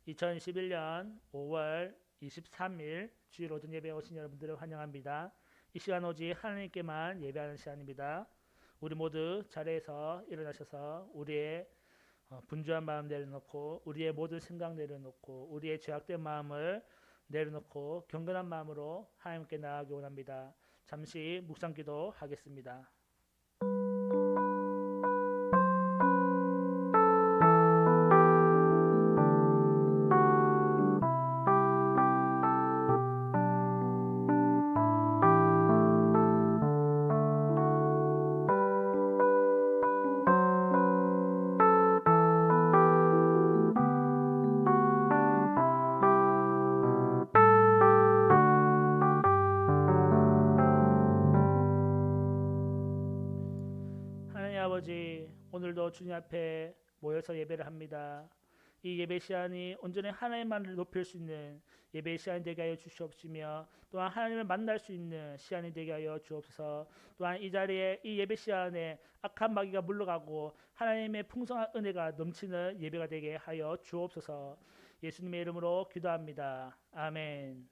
2021년 5월 23일 주일 오전 예배에 오신 여러분들을 환영합니다. 이 시간 오직 하나님께만 예배하는 시간입니다. 우리 모두 자리에서 일어나셔서 우리의 분주한 마음 내려놓고 우리의 모든 생각 내려놓고 우리의 죄악된 마음을 내려놓고 경건한 마음으로 하나님께 나아가기 원합니다. 잠시 묵상기도 하겠습니다. 하나님 아버지, 오늘도 주님 앞에 모여서 예배를 합니다. 이 예배 시간이 온전히 하나님만을 높일 수 있는 예배 시간이 되게 하여 주시옵시며, 또한 하나님을 만날 수 있는 시간이 되게 하여 주옵소서. 또한 이 자리에 이 예배 시간에 악한 마귀가 물러가고 하나님의 풍성한 은혜가 넘치는 예배가 되게 하여 주옵소서. 예수님의 이름으로 기도합니다. 아멘.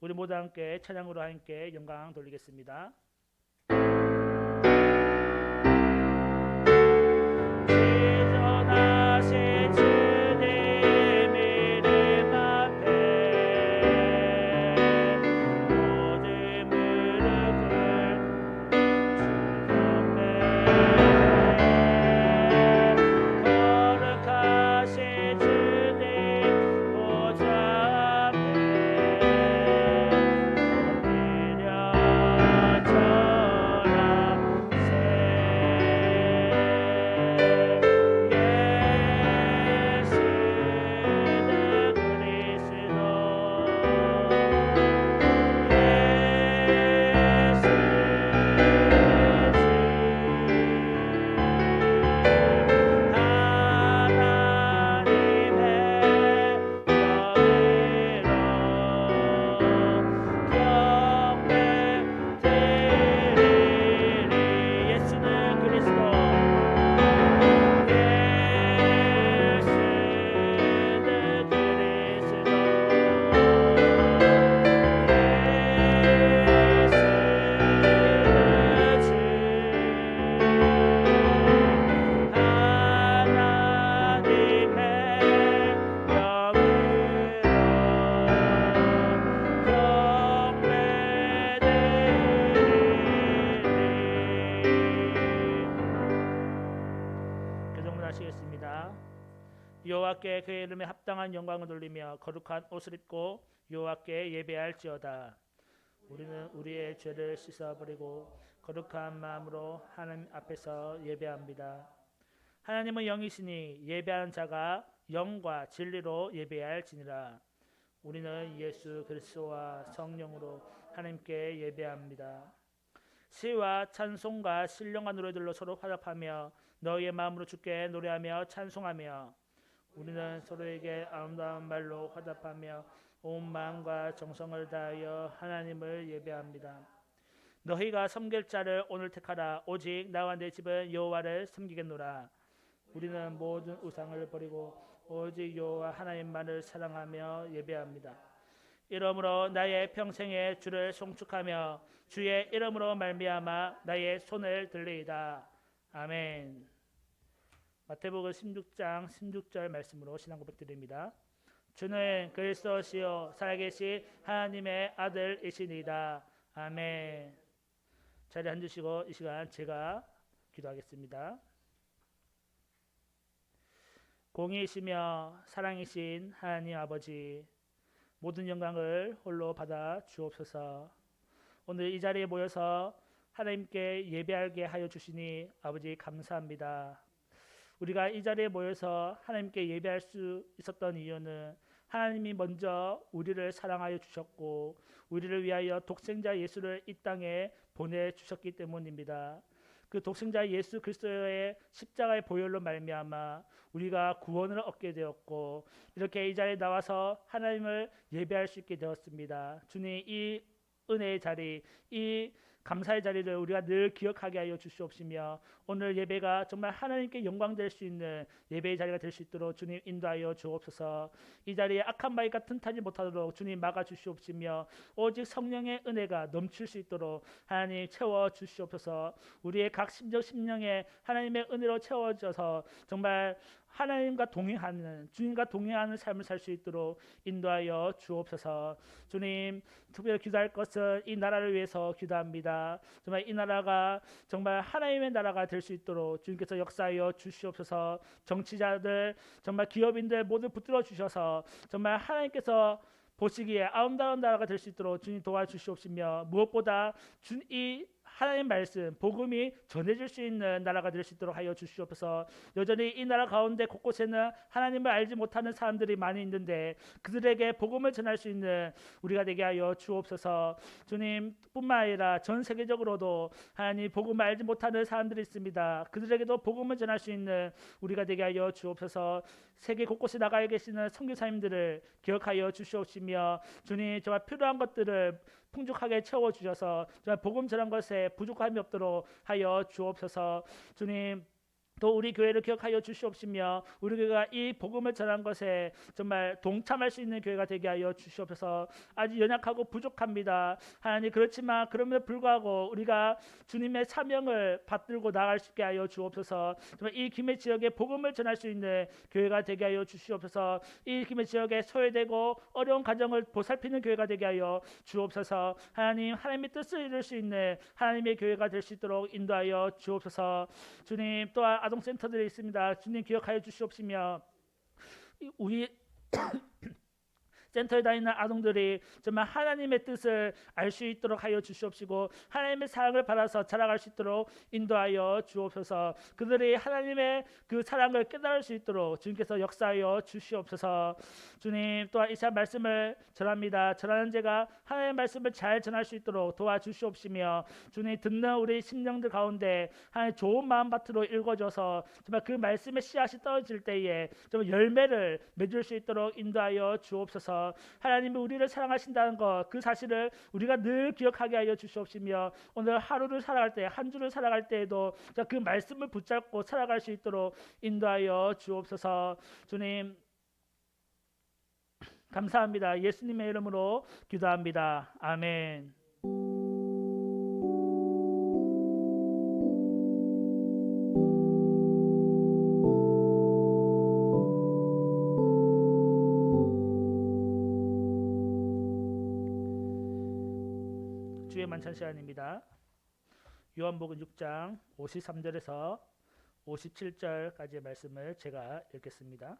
우리 모두 함께 찬양으로 하나님께 영광 돌리겠습니다. 지존하신 주님 이름 앞에 모든 무릎을 거룩하신 주님 보좌 앞에 엎드려 여호와께 그의 이름에 합당한 영광을 돌리며 거룩한 옷을 입고 여호와께 예배할지어다. 우리는 우리의 죄를 씻어버리고 거룩한 마음으로 하나님 앞에서 예배합니다. 하나님은 영이시니 예배하는 자가 영과 진리로 예배할지니라. 우리는 예수 그리스도와 성령으로 하나님께 예배합니다. 시와 찬송과 신령한 노래들로 서로 화답하며 너희의 마음으로 주께 노래하며 찬송하며 우리는 서로에게 아름다운 말로 화답하며 온 마음과 정성을 다하여 하나님을 예배합니다. 너희가 섬길 자를 오늘 택하라. 오직 나와 내 집은 여호와를 섬기겠노라. 우리는 모든 우상을 버리고 오직 여호와 하나님만을 사랑하며 예배합니다. 이러므로 나의 평생에 주를 송축하며 주의 이름으로 말미암아 나의 손을 들리이다. 아멘. 마태복음 16장 16절 말씀으로 신앙 고백드립니다. 주는 그리스도시요 살아계신 하나님의 아들이시니이다. 아멘. 자리 앉으시고 이 시간 제가 기도하겠습니다. 공의이시며 사랑이신 하나님 아버지, 모든 영광을 홀로 받아 주옵소서. 오늘 이 자리에 모여서 하나님께 예배하게 하여 주시니 아버지 감사합니다. 우리가 이 자리에 모여서 하나님께 예배할 수 있었던 이유는 하나님이 먼저 우리를 사랑하여 주셨고 우리를 위하여 독생자 예수를 이 땅에 보내주셨기 때문입니다. 그 독생자 예수 그리스도의 십자가의 보혈로 말미암아 우리가 구원을 얻게 되었고 이렇게 이 자리에 나와서 하나님을 예배할 수 있게 되었습니다. 주님, 이 은혜의 자리, 이 감사의 자리를 우리가 늘 기억하게 하여 주시옵시며 오늘 예배가 정말 하나님께 영광 될 수 있는 예배의 자리가 될 수 있도록 주님 인도하여 주옵소서. 이 자리에 악한 바위가 틈타지 못하도록 주님 막아 주시옵시며 오직 성령의 은혜가 넘칠 수 있도록 하나님 채워 주시옵소서. 우리의 각 심정 심령에 하나님의 은혜로 채워져서 정말 하나님과 동행하는 주님과 동행하는 삶을 살 수 있도록 인도하여 주옵소서. 주님 특별히 기도할 것은 이 나라를 위해서 기도합니다. 정말 이 나라가 정말 하나님의 나라가 될 수 있도록 주님께서 역사하여 주시옵소서. 정치자들 정말 기업인들 모두 붙들어 주셔서 정말 하나님께서 보시기에 아름다운 나라가 될 수 있도록 주님 도와주시옵시며 무엇보다 이 하나님의 말씀, 복음이 전해질 수 있는 나라가 될 수 있도록 하여 주시옵소서. 여전히 이 나라 가운데 곳곳에는 하나님을 알지 못하는 사람들이 많이 있는데 그들에게 복음을 전할 수 있는 우리가 되게 하여 주옵소서. 주님 뿐만 아니라 전 세계적으로도 하나님 복음을 알지 못하는 사람들이 있습니다. 그들에게도 복음을 전할 수 있는 우리가 되게 하여 주옵소서. 세계 곳곳에 나가 계시는 선교사님들을 기억하여 주시옵시며 주님 정말 필요한 것들을 풍족하게 채워주셔서 정말 복음 전한 것에 부족함이 없도록 하여 주옵소서. 주님 또 우리 교회를 기억하여 주시옵시며 우리 교회가 이 복음을 전한 것에 정말 동참할 수 있는 교회가 되게 하여 주시옵소서. 아직 연약하고 부족합니다. 하나님 그렇지만 그럼에도 불구하고 우리가 주님의 사명을 받들고 나갈 수 있게 하여 주옵소서. 정말 이 김해 지역에 복음을 전할 수 있는 교회가 되게 하여 주시옵소서. 이 김해 지역에 소외되고 어려운 가정을 보살피는 교회가 되게 하여 주옵소서. 하나님의 뜻을 이룰 수 있는 하나님의 교회가 될 수 있도록 인도하여 주옵소서. 주님 또한 아동센터들이 있습니다. 주님 기억하여 주시옵시며 우리 센터에 다니는 아동들이 정말 하나님의 뜻을 알 수 있도록 하여 주시옵시고 하나님의 사랑을 받아서 자라갈 수 있도록 인도하여 주옵소서. 그들이 하나님의 그 사랑을 깨달을 수 있도록 주님께서 역사하여 주시옵소서. 주님 또한 이 시간 말씀을 전합니다. 전하는 제가 하나님의 말씀을 잘 전할 수 있도록 도와주시옵시며 주님 듣는 우리 심령들 가운데 하나님 좋은 마음밭으로 읽어줘서 정말 그 말씀의 씨앗이 떨어질 때에 정말 열매를 맺을 수 있도록 인도하여 주옵소서. 하나님이 우리를 사랑하신다는 것 그 사실을 우리가 늘 기억하게 하여 주시옵시며 오늘 하루를 살아갈 때 한 주를 살아갈 때에도 그 말씀을 붙잡고 살아갈 수 있도록 인도하여 주옵소서. 주님 감사합니다. 예수님의 이름으로 기도합니다. 아멘. 주의 만찬 시간입니다. 요한복음 6장 53절에서 57절까지의 말씀을 제가 읽겠습니다.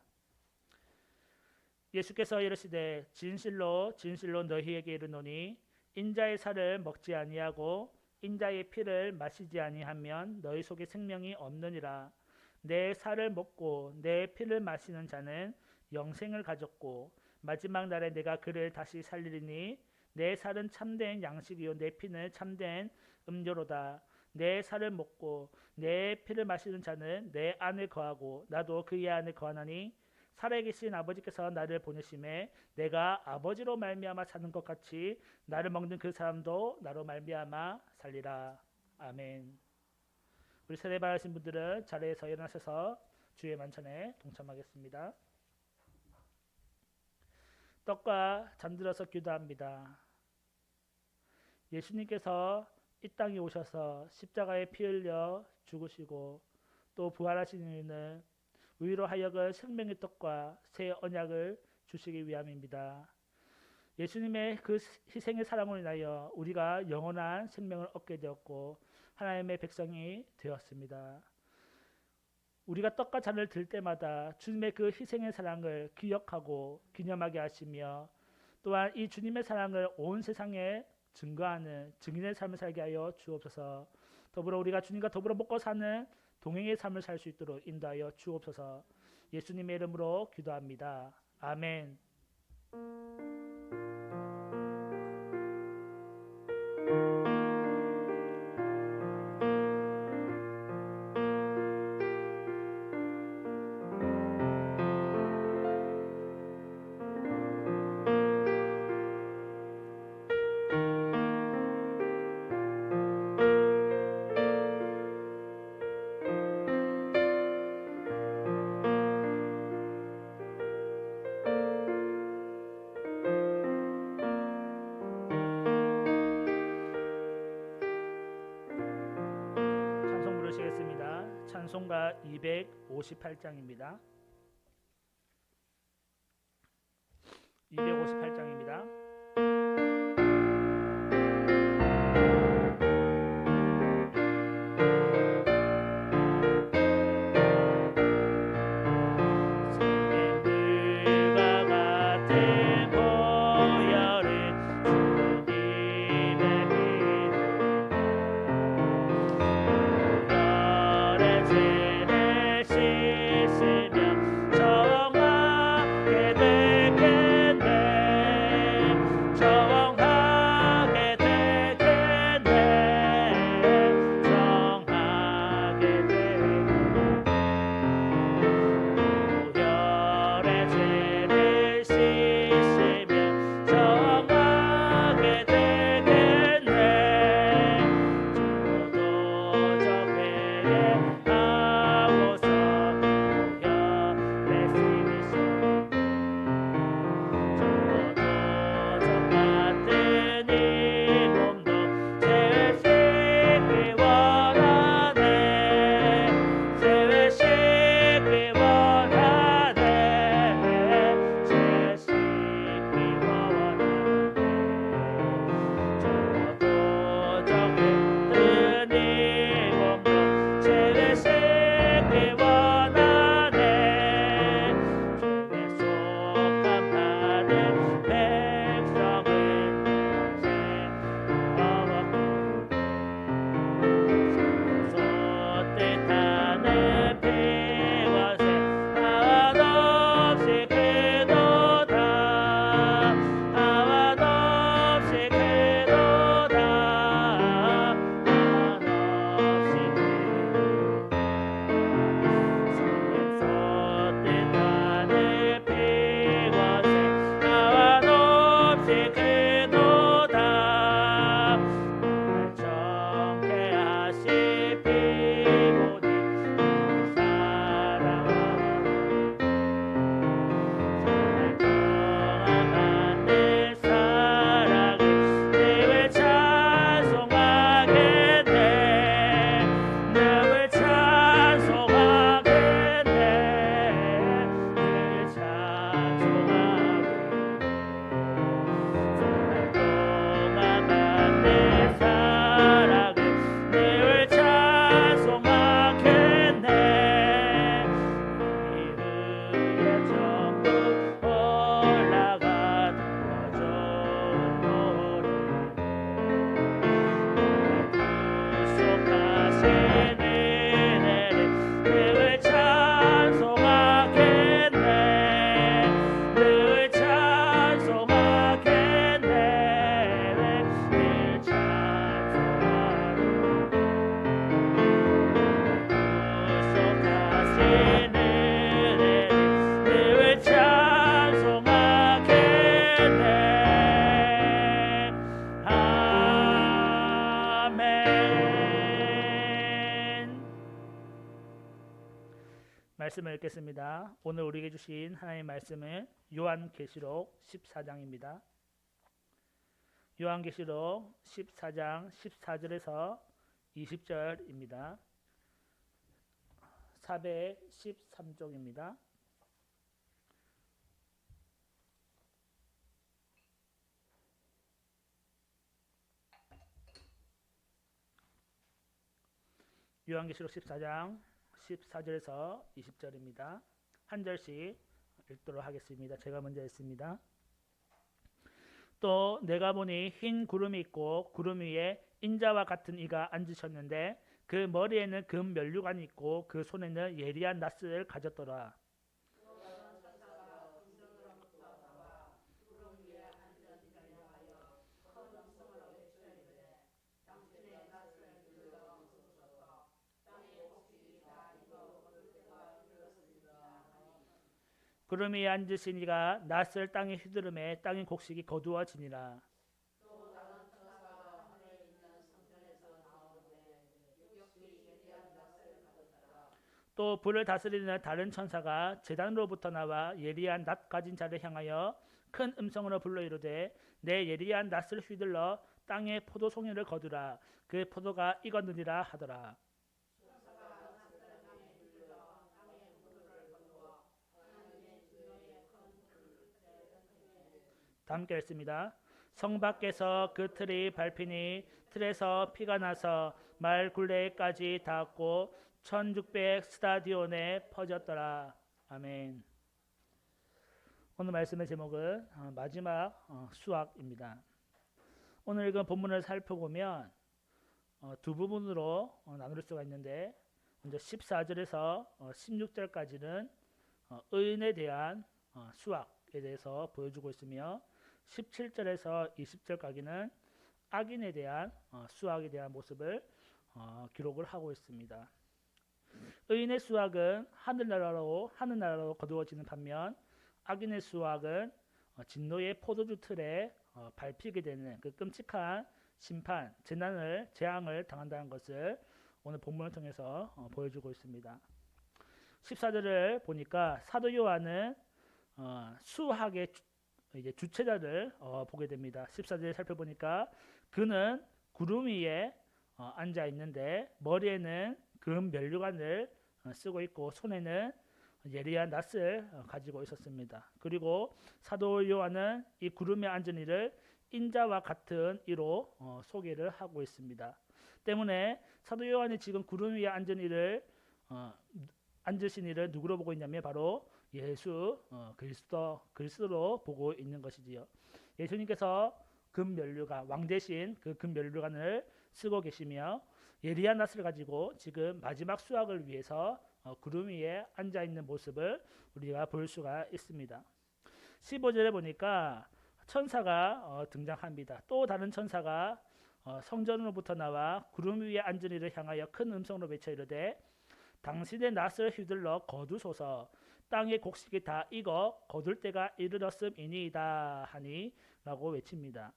예수께서 이르시되 진실로 진실로 너희에게 이르노니 인자의 살을 먹지 아니하고 인자의 피를 마시지 아니하면 너희 속에 생명이 없느니라. 내 살을 먹고 내 피를 마시는 자는 영생을 가졌고 마지막 날에 내가 그를 다시 살리리니 내 살은 참된 양식이요 내 피는 참된 음료로다. 내 살을 먹고 내 피를 마시는 자는 내 안에 거하고 나도 그의 안에 거하나니 살아계신 아버지께서 나를 보내심에 내가 아버지로 말미암아 사는 것 같이 나를 먹는 그 사람도 나로 말미암아 살리라. 아멘. 우리 세례 받으신 분들은 자리에서 일어나셔서 주의 만찬에 동참하겠습니다. 떡과 잠들어서 기도합니다. 예수님께서 이 땅에 오셔서 십자가에 피 흘려 죽으시고 또 부활하신 이유는 우리로 하여금 생명의 떡과 새 언약을 주시기 위함입니다. 예수님의 그 희생의 사랑으로 인하여 우리가 영원한 생명을 얻게 되었고 하나님의 백성이 되었습니다. 우리가 떡과 잔을 들 때마다 주님의 그 희생의 사랑을 기억하고 기념하게 하시며 또한 이 주님의 사랑을 온 세상에 증거하는 증인의 삶을 살게 하여 주옵소서. 더불어 우리가 주님과 더불어 먹고 사는 동행의 삶을 살 수 있도록 인도하여 주옵소서. 예수님의 이름으로 기도합니다. 아멘. 찬송가 258장입니다. 258장입니다. 말씀을 읽겠습니다. 오늘 우리에게 주신 하나님의 말씀은 요한계시록 14장입니다. 요한계시록 14장 14절에서 20절입니다. 413쪽입니다. 요한계시록 14장 14절에서 20절입니다. 한 절씩 읽도록 하겠습니다. 제가 먼저 읽습니다. 또 내가 보니 흰 구름이 있고 구름 위에 인자와 같은 이가 앉으셨는데 그 머리에는 금 면류관이 있고 그 손에는 예리한 낫을 가졌더라. 구름 위에 앉으신 이가 낫을 땅에 휘두르매 땅의 곡식이 거두어지니라. 또 불을 다스리는 다른 천사가 제단으로부터 나와 예리한 낫 가진 자를 향하여 큰 음성으로 불러 이르되 내 예리한 낫을 휘둘러 땅에 포도송이를 거두라. 그 포도가 익었느니라 하더라. 다 함께 읽습니다. 성 밖에서 그 틀이 밟히니 틀에서 피가 나서 말 굴레까지 닿았고 1600 스타디온에 퍼졌더라. 아멘. 오늘 말씀의 제목은 마지막 수학입니다. 오늘 읽은 본문을 살펴보면 두 부분으로 나눌 수가 있는데, 먼저 14절에서 16절까지는 의인에 대한 수학에 대해서 보여주고 있으며, 17절에서 20절까지는 악인에 대한 수학에 대한 모습을 기록을 하고 있습니다. 의인의 수학은 하늘나라로 거두어지는 반면, 악인의 수학은 진노의 포도주 틀에 밟히게 되는 그 끔찍한 심판, 재앙을 당한다는 것을 오늘 본문을 통해서 보여주고 있습니다. 14절을 보니까 사도 요한은 수학의 주체자를 보게 됩니다. 14절을 살펴보니까 그는 구름 위에 앉아 있는데 머리에는 금 면류관을 쓰고 있고 손에는 예리한 낫을 가지고 있었습니다. 그리고 사도 요한은 이 구름에 앉은 이를 인자와 같은 이로 소개를 하고 있습니다. 때문에 사도 요한이 지금 구름 위에 앉으신 이를 누구로 보고 있냐면 바로 예수 그리스도로 보고 있는 것이지요. 예수님께서 금면류관, 왕 대신 그 금면류관을 쓰고 계시며 예리한 낫을 가지고 지금 마지막 수학을 위해서 구름 위에 앉아 있는 모습을 우리가 볼 수가 있습니다. 15절에 보니까 천사가 등장합니다. 또 다른 천사가 성전으로부터 나와 구름 위에 앉은 이를 향하여 큰 음성으로 외쳐 이르되 당신의 낫을 휘둘러 거두소서, 땅의 곡식이 다 익어 거둘 때가 이르렀음이니이다 하니 라고 외칩니다.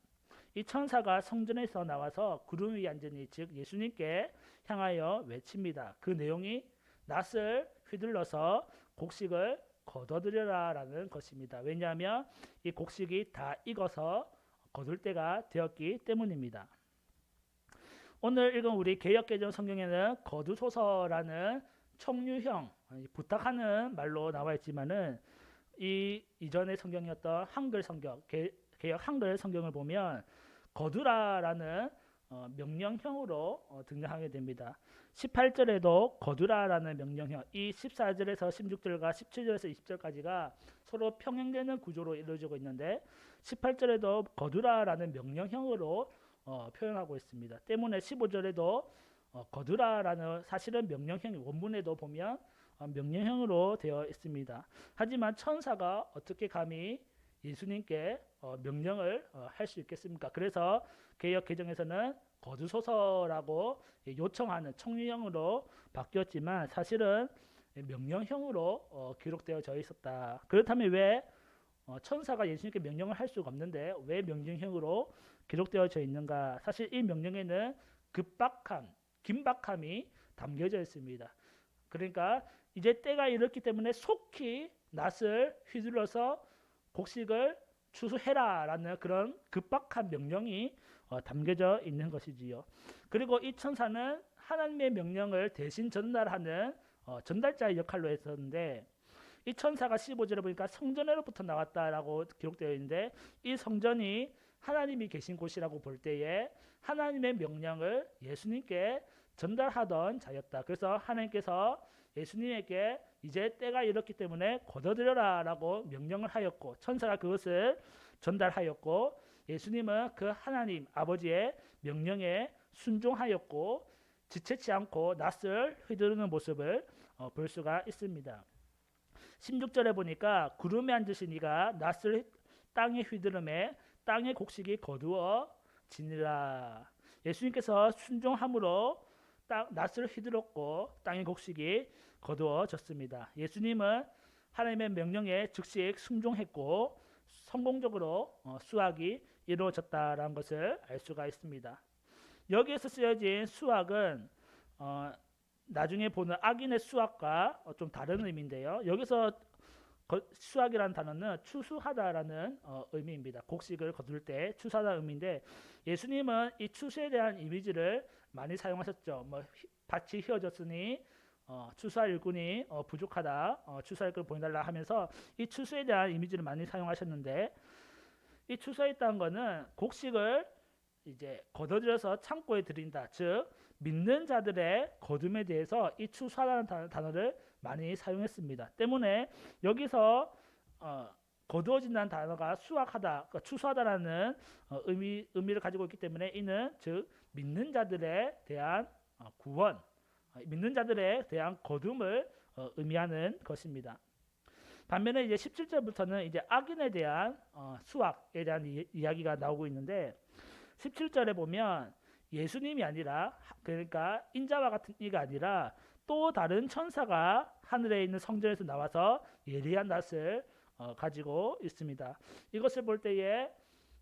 이 천사가 성전에서 나와서 구름 위에 앉은 이, 즉 예수님께 향하여 외칩니다. 그 내용이 낫을 휘둘러서 곡식을 거둬들여라 라는 것입니다. 왜냐하면 이 곡식이 다 익어서 거둘 때가 되었기 때문입니다. 오늘 읽은 우리 개역개정 성경에는 거두소서라는 청유형, 부탁하는 말로 나와 있지만은 이전의 성경이었던 한글 성경, 개역 한글 성경을 보면 거두라라는 명령형으로 등장하게 됩니다. 18절에도 거두라라는 명령형, 이 14절에서 16절과 17절에서 20절까지가 서로 평행되는 구조로 이루어지고 있는데 18절에도 거두라라는 명령형으로 표현하고 있습니다. 때문에 15절에도 거두라라는 사실은 명령형이 원문에도 보면 명령형으로 되어 있습니다. 하지만 천사가 어떻게 감히 예수님께 명령을 할 수 있겠습니까? 그래서 개역 개정에서는 거두소서라고 요청하는 청유형으로 바뀌었지만 사실은 명령형으로 기록되어져 있었다. 그렇다면 왜 천사가 예수님께 명령을 할 수가 없는데 왜 명령형으로 기록되어져 있는가? 사실 이 명령에는 긴박함이 담겨져 있습니다. 그러니까 이제 때가 이렇기 때문에 속히 낫을 휘둘러서 곡식을 추수해라라는 그런 급박한 명령이 담겨져 있는 것이지요. 그리고 이 천사는 하나님의 명령을 대신 전달하는 전달자의 역할로 했었는데, 이 천사가 15절에 보니까 성전으로부터 나왔다라고 기록되어 있는데, 이 성전이 하나님이 계신 곳이라고 볼 때에 하나님의 명령을 예수님께 전달하던 자였다. 그래서 하나님께서 예수님에게 이제 때가 이렇기 때문에 거둬들여라 라고 명령을 하였고, 천사가 그것을 전달하였고, 예수님은 그 하나님 아버지의 명령에 순종하였고 지체치 않고 낫을 휘두르는 모습을 볼 수가 있습니다. 16절에 보니까 구름에 앉으신 이가 낫을 땅에 휘두르매 땅의 곡식이 거두어지니라. 예수님께서 순종함으로 낫을 휘둘렀고 땅의 곡식이 거두어졌습니다. 예수님은 하나님의 명령에 즉시 순종했고 성공적으로 수학이 이루어졌다라는 것을 알 수가 있습니다. 여기에서 쓰여진 수학은 나중에 보는 악인의 수학과 좀 다른 의미인데요. 여기서 수학이라는 단어는 추수하다라는 의미입니다. 곡식을 거둘 때 추수하다는 의미인데, 예수님은 이 추수에 대한 이미지를 많이 사용하셨죠. 밭이 휘어졌으니 추수할 일꾼이 부족하다, 추수할 일꾼을 보내달라 하면서 이 추수에 대한 이미지를 많이 사용하셨는데, 이 추수에 있다는 것은 곡식을 이제 거둬들여서 창고에 들인다. 즉 믿는 자들의 거둠에 대해서 이 추수하라는 단어를 많이 사용했습니다. 때문에 여기서 거두어진다는 단어가 수확하다, 그러니까 추수하다라는 의미를 가지고 있기 때문에 이는 즉 믿는 자들에 대한 구원, 믿는 자들에 대한 거둠을 의미하는 것입니다. 반면에 이제 17절부터는 이제 악인에 대한 수확에 대한 이야기가 나오고 있는데 17절에 보면 예수님이 아니라 그러니까 인자와 같은 이가 아니라 또 다른 천사가 하늘에 있는 성전에서 나와서 예리한 낫을 가지고 있습니다. 이것을 볼 때에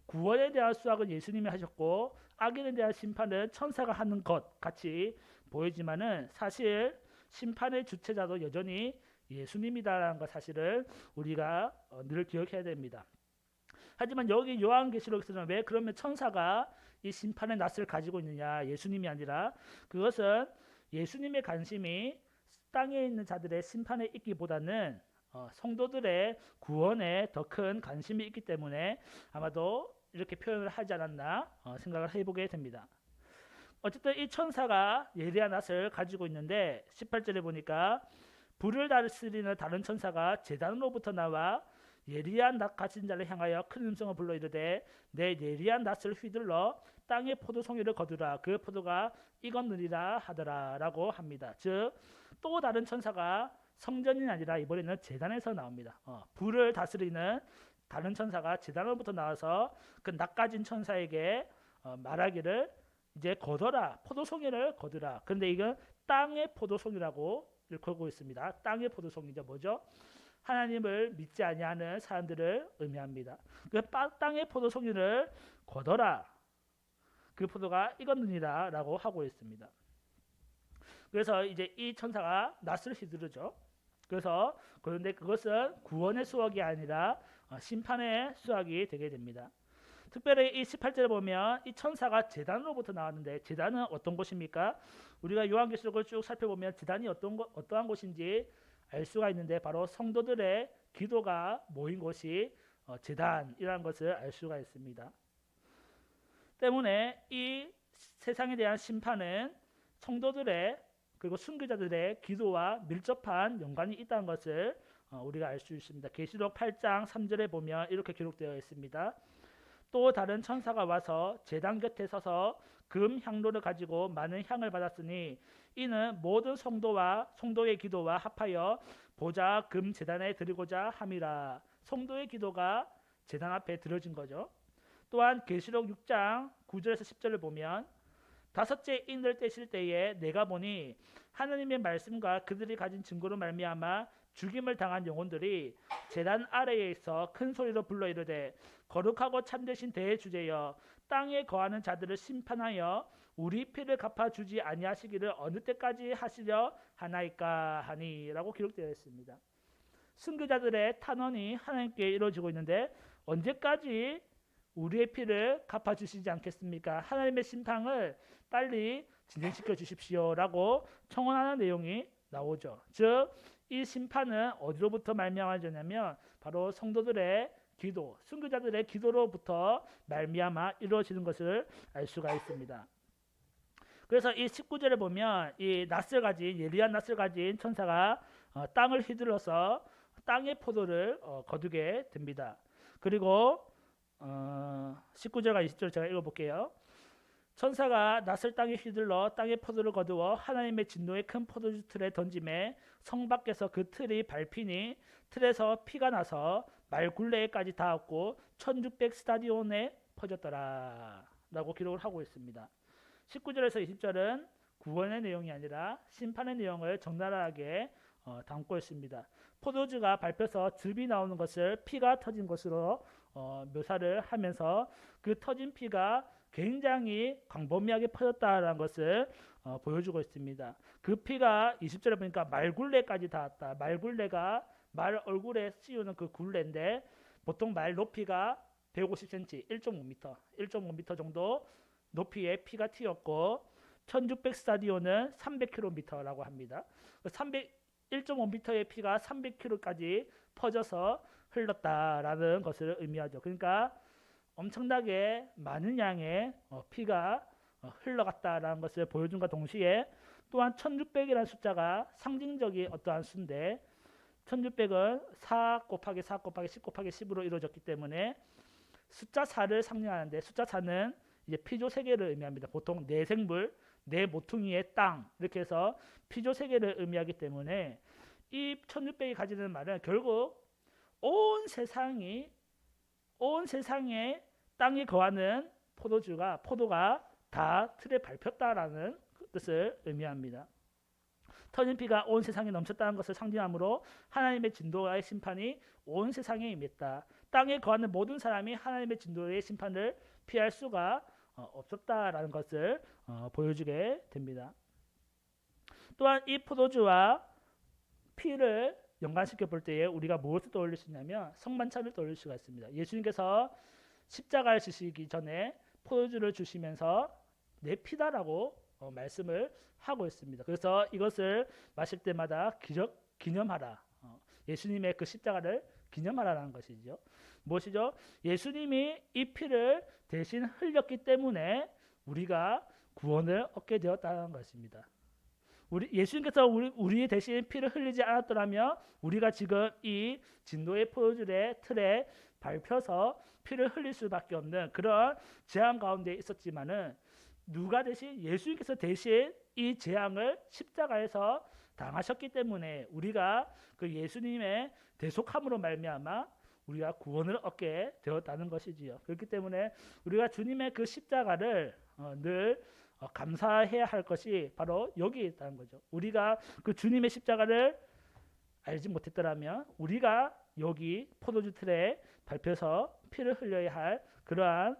구원에 대한 수확은 예수님이 하셨고 악인에 대한 심판은 천사가 하는 것 같이 보이지만은 사실 심판의 주체자도 여전히 예수님이다라는 것 사실을 우리가 늘 기억해야 됩니다. 하지만 여기 요한계시록에서는 왜 그러면 천사가 이 심판의 낫을 가지고 있느냐, 예수님이 아니라 그것은 예수님의 관심이 땅에 있는 자들의 심판에 있기보다는 성도들의 구원에 더 큰 관심이 있기 때문에 아마도 이렇게 표현을 하지 않았나 생각을 해보게 됩니다. 어쨌든 이 천사가 예리한 낫을 가지고 있는데 18절에 보니까 불을 다스리는 다른 천사가 제단으로부터 나와 예리한 낫 가진 자를 향하여 큰 음성을 불러 이르되 내 예리한 낫을 휘둘러 땅의 포도송이를 거두라 그 포도가 익었느니라 하더라 라고 합니다. 즉 또 다른 천사가 성전이 아니라 이번에는 제단에서 나옵니다. 불을 다스리는 다른 천사가 제단으로부터 나와서 그 낫 가진 천사에게 말하기를 이제 거둬라 포도송이를 거두라. 그런데 이건 땅의 포도송이라고 일컬고 있습니다. 땅의 포도송이죠. 뭐죠? 하나님을 믿지 아니하는 사람들을 의미합니다. 그 땅의 포도송이를 거둬라. 그 포도가 익었느니라 라고 하고 있습니다. 그래서 이제 이 천사가 낫을 휘두르죠. 그래서 그런데 그것은 구원의 수확이 아니라 심판의 수확이 되게 됩니다. 특별히 이 18절에 보면 이 천사가 제단으로부터 나왔는데 제단은 어떤 곳입니까? 우리가 요한계시록을 쭉 살펴보면 제단이 어떠한 곳인지 알 수가 있는데 바로 성도들의 기도가 모인 곳이 제단이라는 것을 알 수가 있습니다. 때문에 이 세상에 대한 심판은 성도들의 그리고 순교자들의 기도와 밀접한 연관이 있다는 것을 우리가 알 수 있습니다. 계시록 8장 3절에 보면 이렇게 기록되어 있습니다. 또 다른 천사가 와서 제단 곁에 서서 금 향로를 가지고 많은 향을 받았으니 이는 모든 성도의 기도와 합하여 보좌 금 제단에 드리고자 함이라. 성도의 기도가 제단 앞에 드려진 거죠. 또한 계시록 6장 9절에서 10절을 보면 다섯째 인을 떼실 때에 내가 보니 하느님의 말씀과 그들이 가진 증거로 말미암아 죽임을 당한 영혼들이 제단 아래에 있어 큰 소리로 불러 이르되 거룩하고 참되신 대주제여 땅에 거하는 자들을 심판하여 우리 피를 갚아주지 아니하시기를 어느 때까지 하시려 하나이까 하니 라고 기록되어 있습니다. 순교자들의 탄원이 하나님께 이루어지고 있는데 언제까지 우리의 피를 갚아주시지 않겠습니까? 하나님의 심판을 빨리 진행시켜 주십시오 라고 청원하는 내용이 나오죠. 즉 이 심판은 어디로부터 말미암아지냐면 바로 성도들의 기도, 순교자들의 기도로부터 말미암아 이루어지는 것을 알 수가 있습니다. 그래서 이 19절에 보면 이 낫을 가진 예리한 낫을 가진 천사가 땅을 휘둘러서 땅의 포도를 거두게 됩니다. 그리고 19절과 20절 제가 읽어볼게요. 천사가 낫을 땅에 휘둘러 땅의 포도를 거두어 하나님의 진노의 큰 포도주 틀에 던짐에 성 밖에서 그 틀이 밟히니 틀에서 피가 나서 말 굴레에까지 닿았고 1600 스타디온에 퍼졌더라 라고 기록을 하고 있습니다. 19절에서 20절은 구원의 내용이 아니라 심판의 내용을 적나라하게 담고 있습니다. 포도주가 밟혀서 즙이 나오는 것을 피가 터진 것으로 묘사를 하면서 그 터진 피가 굉장히 광범위하게 퍼졌다라는 것을 보여주고 있습니다. 그 피가 20절에 보니까 말굴레까지 닿았다. 말굴레가 말 얼굴에 씌우는 그 굴레인데 보통 말 높이가 150cm, 1.5m 정도 높이의 피가 튀었고 1600 스타디온은 300km라고 합니다. 1.5m의 피가 300km까지 퍼져서 흘렀다라는 것을 의미하죠. 그러니까 엄청나게 많은 양의 피가 흘러갔다라는 것을 보여준과 동시에 또한 1600이라는 숫자가 상징적인 어떠한 수인데 1600은 4 곱하기 4 곱하기 10 곱하기 10으로 이루어졌기 때문에 숫자 4를 상징하는데 숫자 4는 이제 피조 세계를 의미합니다. 보통 내 생물, 내 모퉁이의 땅 이렇게 해서 피조 세계를 의미하기 때문에 이 1600이 가지는 말은 결국 온 세상에 땅에 거하는 포도가 다 틀에 밟혔다라는 뜻을 의미합니다. 터진 피가 온 세상에 넘쳤다는 것을 상징하므로 하나님의 진노의 심판이 온 세상에 임했다. 땅에 거하는 모든 사람이 하나님의 진노의 심판을 피할 수가 없었다라는 것을 보여주게 됩니다. 또한 이 포도주와 피를 연관시켜 볼 때에 우리가 무엇을 떠올릴 수 있냐면 성만찬을 떠올릴 수가 있습니다. 예수님께서 십자가를 지시기 전에 포도주를 주시면서 내 피다라고 말씀을 하고 있습니다. 그래서 이것을 마실 때마다 기념하라. 예수님의 그 십자가를 기념하라는 것이죠. 무엇이죠? 예수님이 이 피를 대신 흘렸기 때문에 우리가 구원을 얻게 되었다는 것입니다. 예수님께서 우리 대신 피를 흘리지 않았더라면 우리가 지금 이 진노의 포도주의 틀에 밟혀서 피를 흘릴 수밖에 없는 그런 재앙 가운데 있었지만은 누가 대신 예수님께서 대신 이 재앙을 십자가에서 당하셨기 때문에 우리가 그 예수님의 대속함으로 말미암아 우리가 구원을 얻게 되었다는 것이지요. 그렇기 때문에 우리가 주님의 그 십자가를 늘 감사해야 할 것이 바로 여기 있다는 거죠. 우리가 그 주님의 십자가를 알지 못했더라면 우리가 여기 포도주 틀에 밟혀서 피를 흘려야 할 그러한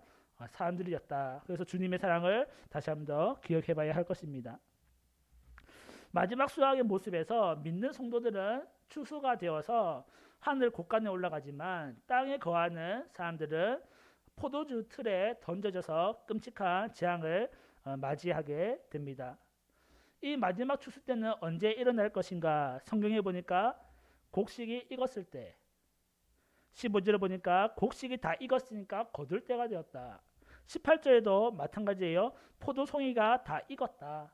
사람들이었다. 그래서 주님의 사랑을 다시 한 번 더 기억해 봐야 할 것입니다. 마지막 수학의 모습에서 믿는 성도들은 추수가 되어서 하늘 곳간에 올라가지만 땅에 거하는 사람들은 포도주 틀에 던져져서 끔찍한 재앙을 맞이하게 됩니다. 이 마지막 추수 때는 언제 일어날 것인가? 성경에 보니까 곡식이 익었을 때 15절에 보니까 곡식이 다 익었으니까 거둘 때가 되었다. 18절에도 마찬가지예요. 포도송이가 다 익었다.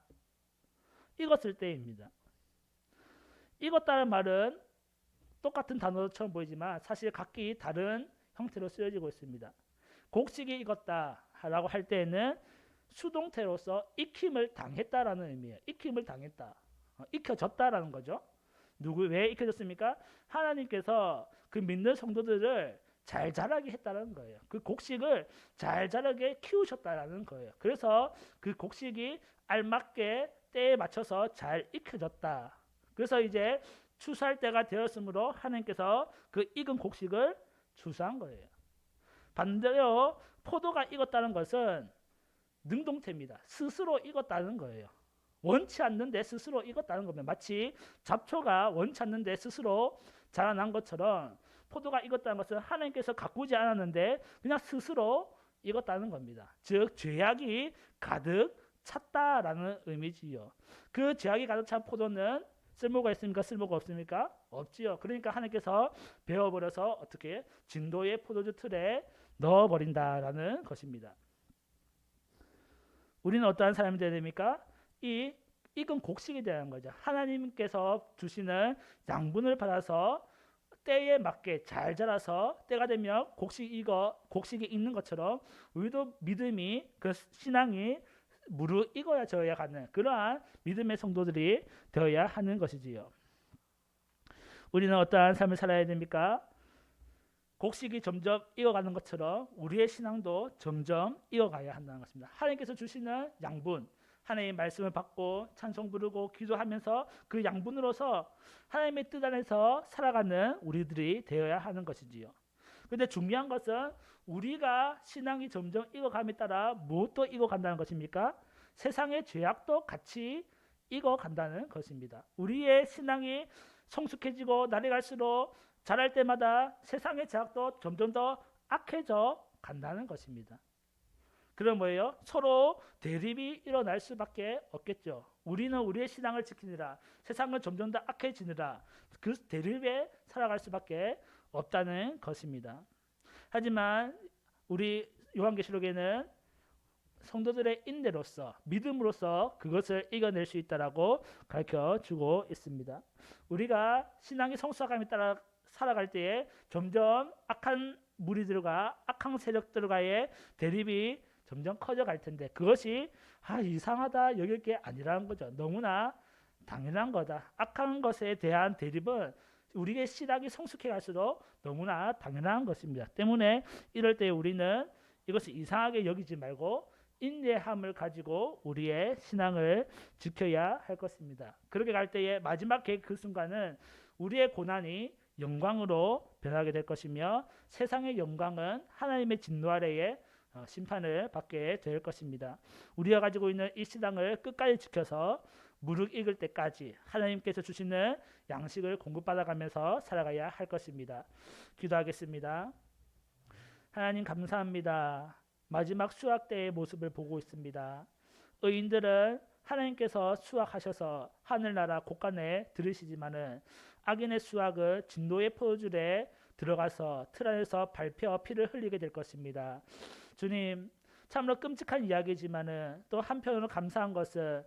익었을 때입니다. 익었다는 말은 똑같은 단어처럼 보이지만 사실 각기 다른 형태로 쓰여지고 있습니다. 곡식이 익었다라고 할 때에는 수동태로서 익힘을 당했다라는 의미예요. 익힘을 당했다. 익혀졌다라는 거죠. 왜 익혀졌습니까? 하나님께서 그 믿는 성도들을 잘 자라게 했다는 거예요. 그 곡식을 잘 자라게 키우셨다라는 거예요. 그래서 그 곡식이 알맞게 때에 맞춰서 잘 익혀졌다. 그래서 이제 추수할 때가 되었으므로 하나님께서 그 익은 곡식을 추수한 거예요. 반대로 포도가 익었다는 것은 능동태입니다. 스스로 익었다는 거예요. 원치 않는데 스스로 익었다는 겁니다. 마치 잡초가 원치 않는데 스스로 자라난 것처럼 포도가 익었다는 것은 하나님께서 가꾸지 않았는데 그냥 스스로 익었다는 겁니다. 즉 죄악이 가득 찼다라는 의미지요. 그 죄악이 가득 찬 포도는 쓸모가 있습니까? 쓸모가 없습니까? 없지요. 그러니까 하나님께서 베어버려서 어떻게 진도의 포도주 틀에 넣어버린다라는 것입니다. 우리는 어떠한 사람이 되어야 됩니까? 이 익은 곡식이 되는 거죠. 하나님께서 주시는 양분을 받아서 때에 맞게 잘 자라서 때가 되면 곡식이 익는 것처럼 우리도 믿음이 그 신앙이 무르익어야 져야 가는 그러한 믿음의 성도들이 되어야 하는 것이지요. 우리는 어떠한 삶을 살아야 됩니까? 곡식이 점점 익어가는 것처럼 우리의 신앙도 점점 익어가야 한다는 것입니다. 하나님께서 주시는 양분, 하나님의 말씀을 받고 찬송 부르고 기도하면서 그 양분으로서 하나님의 뜻 안에서 살아가는 우리들이 되어야 하는 것이지요. 그런데 중요한 것은 우리가 신앙이 점점 익어감에 따라 무엇도 익어간다는 것입니까? 세상의 죄악도 같이 익어간다는 것입니다. 우리의 신앙이 성숙해지고 날이 갈수록 자랄 때마다 세상의 죄악도 점점 더 악해져 간다는 것입니다. 그럼 뭐예요? 서로 대립이 일어날 수밖에 없겠죠. 우리는 우리의 신앙을 지키느라 세상은 점점 더 악해지느라 그 대립에 살아갈 수밖에 없다는 것입니다. 하지만 우리 요한계시록에는 성도들의 인내로서 믿음으로써 그것을 이겨낼 수 있다라고 가르쳐 주고 있습니다. 우리가 신앙의 성숙함에 따라 살아갈 때에 점점 악한 무리들과 악한 세력들과의 대립이 점점 커져갈 텐데 그것이 이상하다 여길 게 아니라는 거죠. 너무나 당연한 거다. 악한 것에 대한 대립은 우리의 신앙이 성숙해 갈수록 너무나 당연한 것입니다. 때문에 이럴 때 우리는 이것을 이상하게 여기지 말고 인내함을 가지고 우리의 신앙을 지켜야 할 것입니다. 그렇게 갈 때에 마지막 그 순간은 우리의 고난이 영광으로 변하게 될 것이며 세상의 영광은 하나님의 진노 아래에 심판을 받게 될 것입니다. 우리가 가지고 있는 이 신앙을 끝까지 지켜서 무르익을 때까지 하나님께서 주시는 양식을 공급받아가면서 살아가야 할 것입니다. 기도하겠습니다. 하나님 감사합니다. 마지막 수학 때의 모습을 보고 있습니다. 의인들은 하나님께서 수확하셔서 하늘나라 곳간에 들으시지만은 악인의 수확은 진노의 포도줄에 들어가서 틀 안에서 밟혀 피를 흘리게 될 것입니다. 주님, 참으로 끔찍한 이야기지만은 또 한편으로 감사한 것은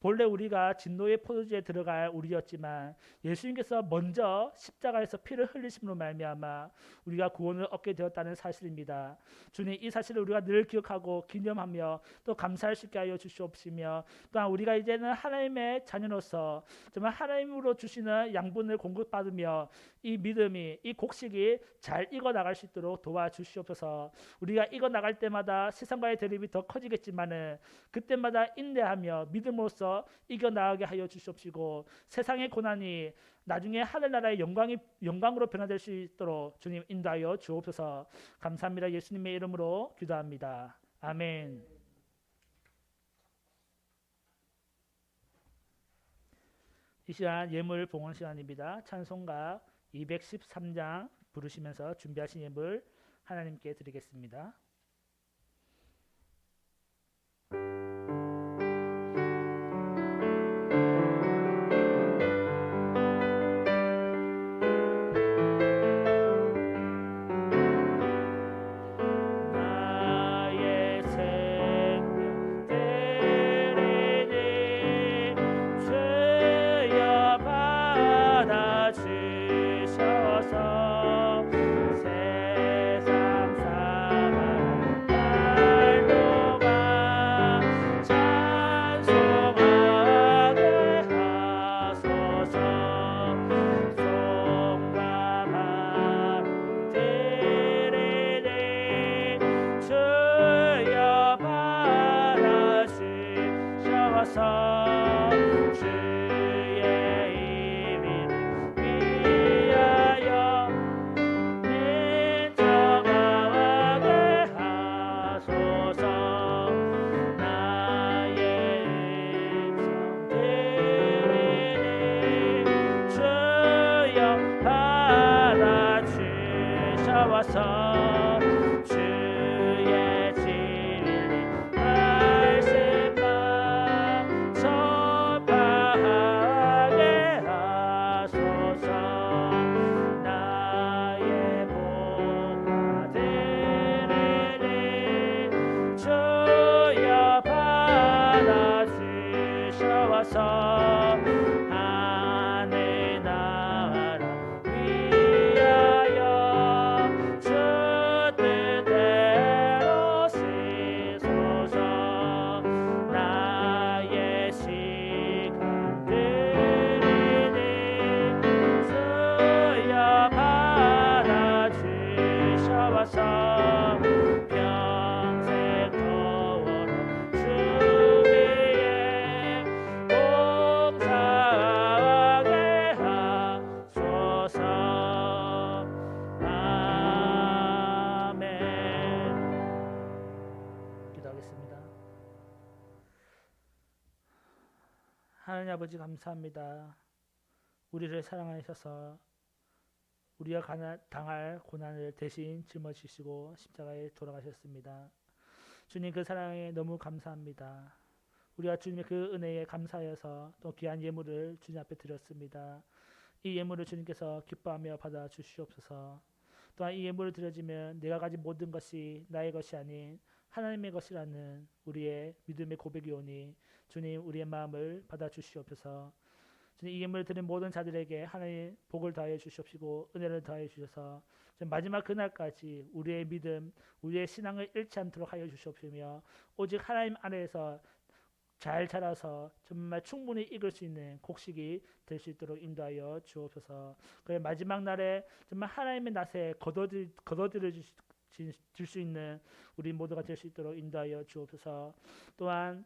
본래 우리가 진노의 포도주에 들어갈 우리였지만 예수님께서 먼저 십자가에서 피를 흘리심으로 말미암아 우리가 구원을 얻게 되었다는 사실입니다. 주님, 이 사실을 우리가 늘 기억하고 기념하며 또 감사할 수 있게 하여 주시옵시며 또한 우리가 이제는 하나님의 자녀로서 정말 하나님으로 주시는 양분을 공급받으며 이 믿음이 이 곡식이 잘 익어나갈 수 있도록 도와주시옵소서. 우리가 익어나갈 때마다 세상과의 대립이 더 커지겠지만은 그때마다 인내하며 믿음으로써 이겨나가게 하여 주시옵시고 세상의 고난이 나중에 하늘나라의 영광으로 변화될 수 있도록 주님 인도하여 주옵소서. 감사합니다. 예수님의 이름으로 기도합니다. 아멘. 이 시간 예물 봉헌 시간입니다. 찬송가 213장 부르시면서 준비하신 예물 하나님께 드리겠습니다. 하나님 아버지 감사합니다. 우리를 사랑하셔서 우리가 당할 고난을 대신 짊어지시고 십자가에 돌아가셨습니다. 주님 그 사랑에 너무 감사합니다. 우리가 주님의 그 은혜에 감사하여서 또 귀한 예물을 주님 앞에 드렸습니다. 이 예물을 주님께서 기뻐하며 받아 주시옵소서. 또한 이 예물을 드려지면 내가 가진 모든 것이 나의 것이 아닌 하나님의 것이라는 우리의 믿음의 고백이 오니 주님 우리의 마음을 받아주시옵소서. 주님 이 예물을 드린 모든 자들에게 하나님 복을 더하여 주시옵시고 은혜를 더하여 주셔서 마지막 그날까지 우리의 믿음, 우리의 신앙을 잃지 않도록 하여 주시옵시며 오직 하나님 안에서 잘 자라서 정말 충분히 이길 수 있는 곡식이 될 수 있도록 인도하여 주옵소서. 그 마지막 날에 정말 하나님의 낫에 거둬들여 줄 수 있는 우리 모두가 될 수 있도록 인도하여 주옵소서. 또한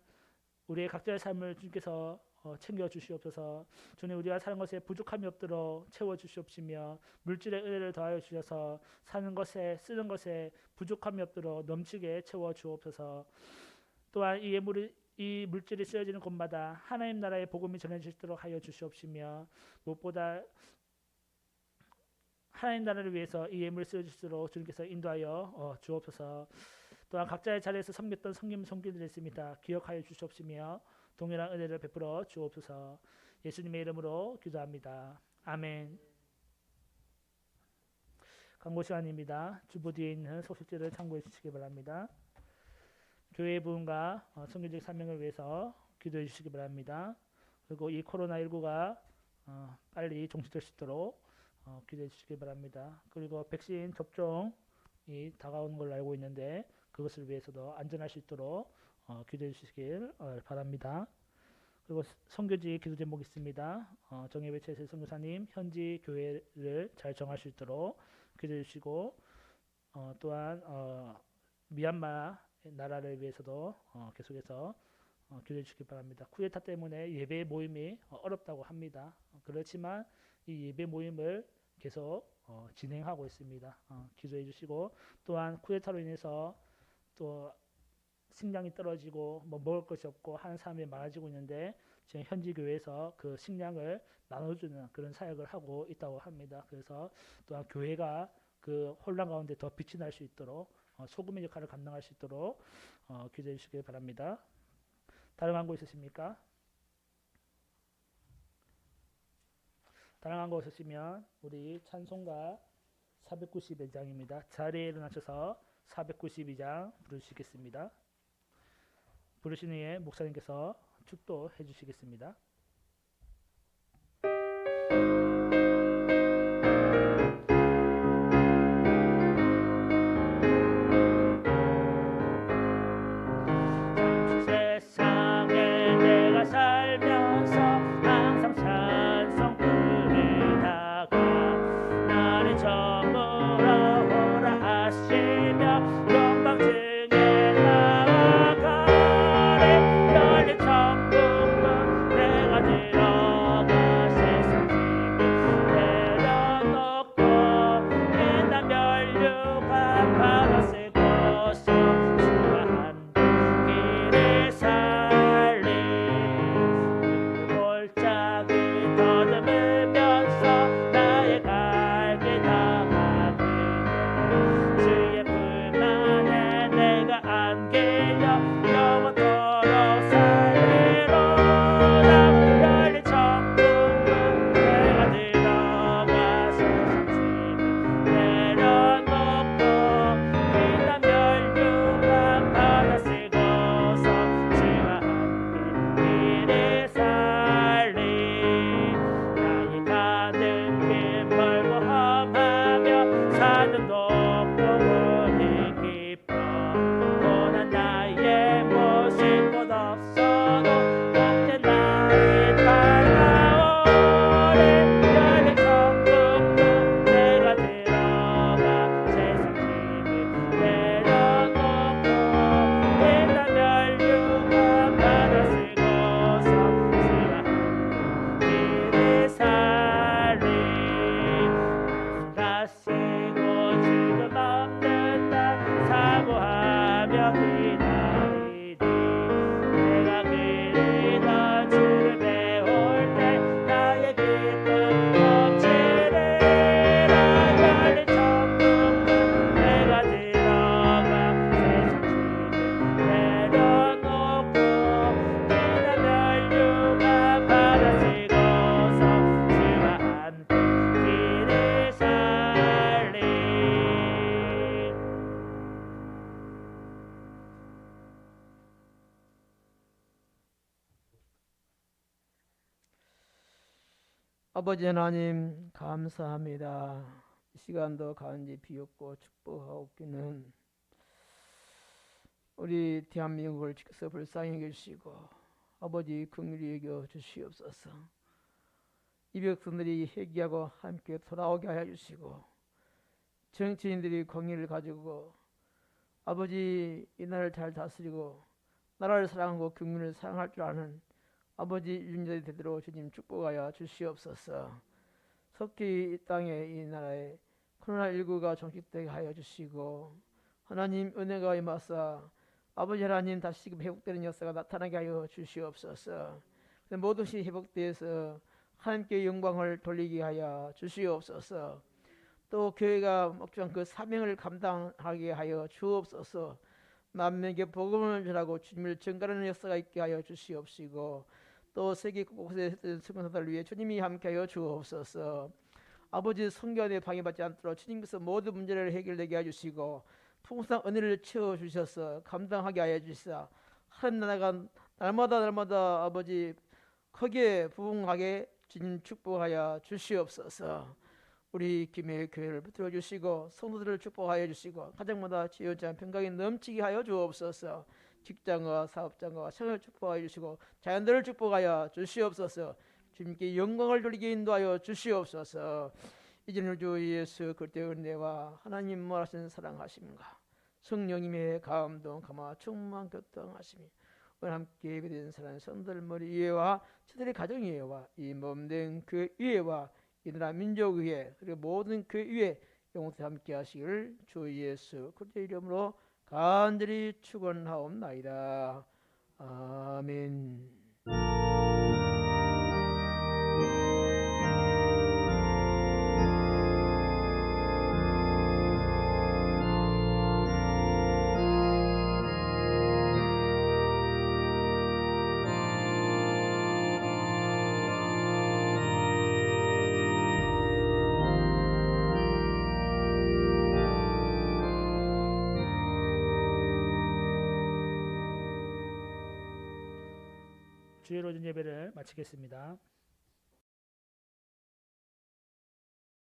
우리의 각자의 삶을 주님께서 챙겨 주시옵소서. 주님 우리가 사는 것에 부족함이 없도록 채워 주시옵시며 물질의 은혜를 더하여 주셔서 사는 것에 쓰는 것에 부족함이 없도록 넘치게 채워 주옵소서. 또한 이 물질이 쓰여지는 곳마다 하나님 나라의 복음이 전해지도록 하여 주시옵시며 무엇보다 하나님 나라를 위해서 이 예물을 쓰여질수록 주님께서 인도하여 주옵소서. 또한 각자의 자리에서 섬겼던 섬기들이 있습니다. 기억하여 주시옵시며 동일한 은혜를 베풀어 주옵소서. 예수님의 이름으로 기도합니다. 아멘. 광고 시간입니다. 주보 뒤에 있는 소식지를 참고해 주시기 바랍니다. 교회 부흥과 선교적 사명을 위해서 기도해 주시기 바랍니다. 그리고 이 코로나19가 빨리 종식될 수 있도록 기도해 주시기 바랍니다. 그리고 백신 접종이 다가오는 걸로 알고 있는데 그것을 위해서도 안전할 수 있도록 기도해 주시길 바랍니다. 그리고 선교지 기도 제목이 있습니다. 정예배치에서 선교사님 현지 교회를 잘 정할 수 있도록 기도해 주시고 또한 미얀마 나라를 위해서도 계속해서 기도해 주시기 바랍니다. 쿠데타 때문에 예배 모임이 어렵다고 합니다. 그렇지만 이 예배 모임을 계속 진행하고 있습니다. 기도해 주시고 또한 쿠데타로 인해서 또 식량이 떨어지고 먹을 것이 없고 하는 사람이 많아지고 있는데 지금 현지 교회에서 그 식량을 나눠주는 그런 사역을 하고 있다고 합니다. 그래서 또한 교회가 그 혼란 가운데 더 빛이 날 수 있도록 소금의 역할을 감당할 수 있도록 기도해 주시길 바랍니다. 다른 광고 있으십니까? 다른 광고 있으시면 우리 찬송가 492장입니다. 자리에 일어나셔서 492장 부르시겠습니다. 부르신 후에 목사님께서 축도해 주시겠습니다. 세상에 내가 살면서 항상 찬송 부르다가 나를 저물어 오라 하시며 영광 중에 나아가리 열린 천국문 내가 들어가 세상 짐을 내려놓고 빛난 면류관 바로 쓰고서 수고한 길을 살리 골짜기 더듬으면서 나의 갈 길 다 아버지 하나님 감사합니다. 이 시간도 간절히 비웃고 축복하옵기는 우리 대한민국을 지켜서 불쌍히 여기시고 아버지 긍휼히 여겨 주시옵소서. 이 백성들이 회개하고 함께 돌아오게 하여 주시고 정치인들이 공의를 가지고 아버지 이 나라를 잘 다스리고 나라를 사랑하고 국민을 사랑할 줄 아는 아버지 윤자들이 되도록 주님 축복하여 주시옵소서. 속히 이 땅에 이 나라에 코로나19가 종식되게 하여 주시고 하나님 은혜가 임하사 아버지 하나님 다시금 회복되는 역사가 나타나게 하여 주시옵소서. 모든 것이 회복되어서 하나님께 영광을 돌리게 하여 주시옵소서. 또 교회가 목적한 그 사명을 감당하게 하여 주옵소서. 만민에게 복음을 전하고 주님을 전가하는 역사가 있게 하여 주시옵시고 또 세계 곳곳에 성도들 위해 주님이 함께하여 주옵소서. 아버지 성교안에 방해받지 않도록 주님께서 모든 문제를 해결되게 해주시고 풍성한 은혜를 채워주셔서 감당하게 하여 주시사 하나님 나라가 날마다 아버지 크게 부흥하게 주님 축복하여 주시옵소서. 우리 김해 교회를 붙들어 주시고 성도들을 축복하여 주시고 가정마다 지혜자 평강이 넘치게 하여 주옵소서. 직장과 사업장과 생활을 축복하여 주시고 자연들을 축복하여 주시옵소서. 주님께 영광을 돌리게 인도하여 주시옵소서. 이제는 주 예수 그리스도의 은혜와 하나님 모하신 사랑하심과 성령님의 감동 감화 충만 교통하심이 오늘 함께 예배된 사랑하는 성도들 머리 위에와 저들의 가정 위에와 이 몸된 그 위에와 이 나라 민족 위에 그리고 모든 그 위에 영원히 함께 하시기를 주 예수 그리스도의 이름으로 간절히 축원하옵나이다. 아멘. 주의 로전 예배를 마치겠습니다.